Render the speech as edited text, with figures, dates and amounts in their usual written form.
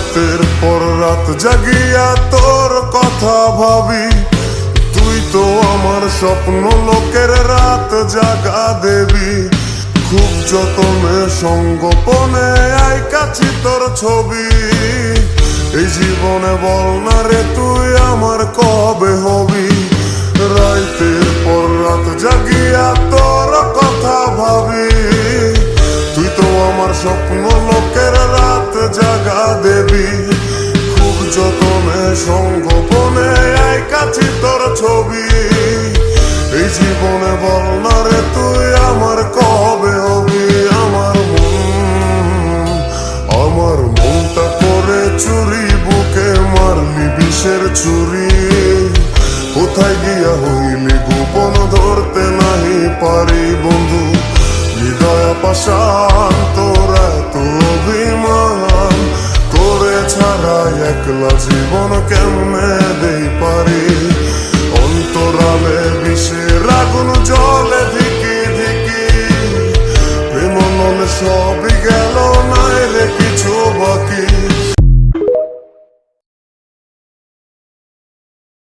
রাতের পর রাত জাগিয়া তোর কথা ভাবি, তুই তো আমার স্বপ্ন লোকের রাত জাগা দেবী। খুব যতনে সঙ্গোপনে আইকাছি তোর ছবি, এই জীবনে বল না রে তুই আমার কবে হবি। রাতের পর রাত জাগিয়া তোর কথা ভাবি, তুই তো আমার স্বপ্ন লোকের রাত জাগা দেবী। খুব যতনে সঙ্গোপনে আইকাছি তোর ছবি, এই জীবনে বল না রে তুই আমার কবে হবি। আমার মনটা করে চুরি, বুকে মারলি বিষের ছুরি। কোথায় গিয়া হইলি গোপন ধরতে নাহি পারি বন্ধু। হৃদয় পাষাণ তোর এত অভিমান, তোরে ছাড়া একলা জীবন কেমনে দেই পারি। অন্তরালে বিষের আগুন জলে ধিকি ধিকি, প্রেম মন সব